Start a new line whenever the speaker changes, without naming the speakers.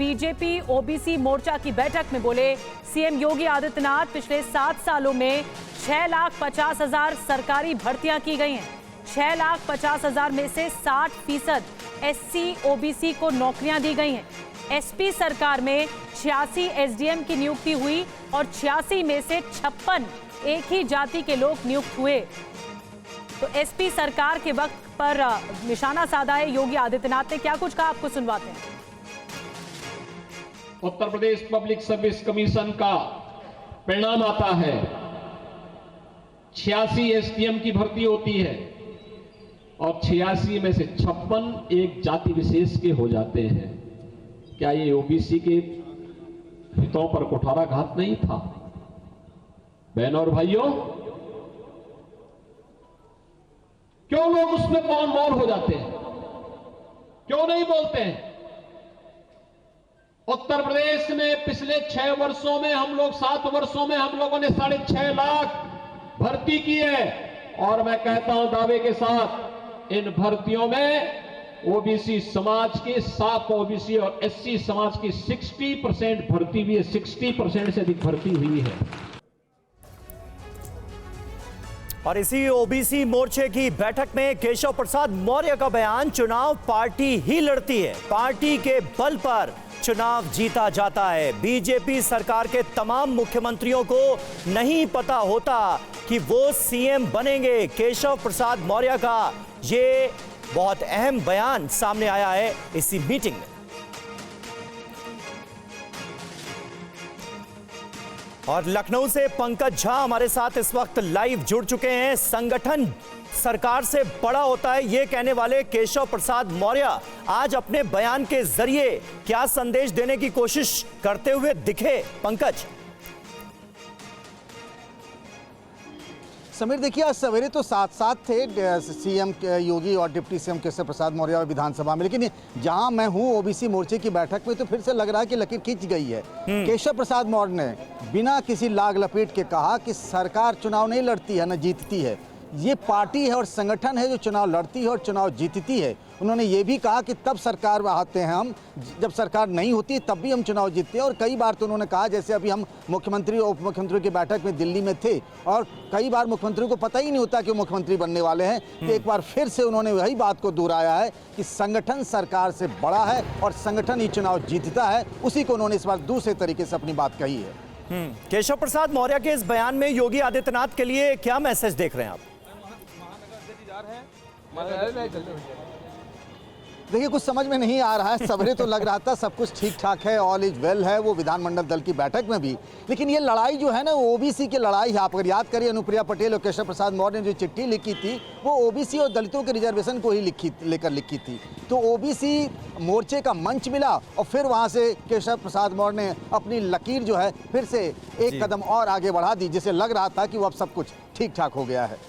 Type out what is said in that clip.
BJP OBC मोर्चा की बैठक में बोले सीएम योगी आदित्यनाथ, पिछले 7 सालों में 6,50,000 सरकारी भर्तियां की गई हैं। 6,50,000 में से 60% एससी ओबीसी को नौकरियां दी गई हैं। एसपी सरकार में 86 एसडीएम की नियुक्ति हुई और 86 में से 56 एक ही जाति के लोग नियुक्त हुए। तो एसपी सरकार के वक्त पर निशाना साधा है योगी आदित्यनाथ ने। क्या कुछ कहा, आपको सुनवाते हैं।
Uttar Pradesh public service commission का परिणाम आता है। 86 एसडीएम की भर्ती होती है और 86 में से 56 एक जाति विशेष के हो जाते हैं। क्या ये ओबीसी के हितों पर कुठाराघात नहीं था? बहनों और भाइयों, क्यों लोग उसमें मौन हो जाते हैं? क्यों नहीं बोलते हैं? उत्तर प्रदेश में पिछले 6 वर्षों में हम लोग 7 वर्षों में हम लोगों ने 6.5 लाख भर्ती की है और मैं कहता हूं दावे के साथ, इन भर्तियों में ओबीसी समाज की 7 ओबीसी और एससी समाज की 60% भर्ती हुई है। 60% से अधिक भर्ती हुई है।
और इसी ओबीसी मोर्चे की बैठक में केशव प्रसाद मौर्य का बयान, चुनाव पार्टी ही लड़ती है, पार्टी के बल पर चुनाव जीता जाता है। बीजेपी सरकार के तमाम मुख्यमंत्रियों को नहीं पता होता कि वो सीएम बनेंगे। केशव प्रसाद मौर्य का ये बहुत अहम बयान सामने आया है इसी मीटिंग में। और लखनऊ से पंकज झा हमारे साथ इस वक्त लाइव जुड़ चुके हैं। संगठन सरकार से बड़ा होता है, ये कहने वाले केशव प्रसाद मौर्य आज अपने बयान के जरिए क्या संदेश देने की कोशिश करते हुए दिखे? पंकज।
समीर, देखिए आज सवेरे तो साथ थे सीएम योगी और डिप्टी सीएम केशव प्रसाद मौर्य विधानसभा में, लेकिन जहां मैं हूं ओबीसी मोर्चे की बैठक में तो फिर से लग रहा है कि लकीर खींच गई है। केशव प्रसाद मौर्य ने बिना किसी लाग लपेट के कहा कि सरकार चुनाव नहीं लड़ती है, न जीतती है। ये पार्टी है और संगठन है जो चुनाव लड़ती है और चुनाव जीतती है। उन्होंने ये भी कहा कि तब सरकार में आते हैं हम, जब सरकार नहीं होती तब भी हम चुनाव जीतते हैं। और कई बार तो उन्होंने कहा, जैसे अभी हम मुख्यमंत्री और उप मुख्यमंत्री की बैठक में दिल्ली में थे और कई बार मुख्यमंत्री को पता ही नहीं होता कि वो मुख्यमंत्री बनने वाले हैं, तो एक बार फिर से उन्होंने वही बात को दोहराया है कि संगठन सरकार से बड़ा है और संगठन ही चुनाव जीतता है। उसी को उन्होंने इस बार दूसरे तरीके से अपनी बात कही है।
केशव प्रसाद मौर्य के इस बयान में योगी आदित्यनाथ के लिए क्या मैसेज देख रहे हैं आप?
देखिए, कुछ समझ में नहीं आ रहा है। सवेरे तो लग रहा था सब कुछ ठीक ठाक है, ऑल इज वेल है, वो विधानमंडल दल की बैठक में भी। लेकिन ये लड़ाई जो है ना, वो ओबीसी की लड़ाई है। आप अगर याद करिए, अनुप्रिया पटेल और केशव प्रसाद मौर्य ने जो चिट्ठी लिखी थी वो ओबीसी और दलितों के रिजर्वेशन को ही लेकर लिखी थी। तो ओबीसी मोर्चे का मंच मिला और फिर वहाँ से केशव प्रसाद मौर्य ने अपनी लकीर जो है फिर से एक कदम और आगे बढ़ा दी, जिसे लग रहा था कि वो अब सब कुछ ठीक ठाक हो गया है।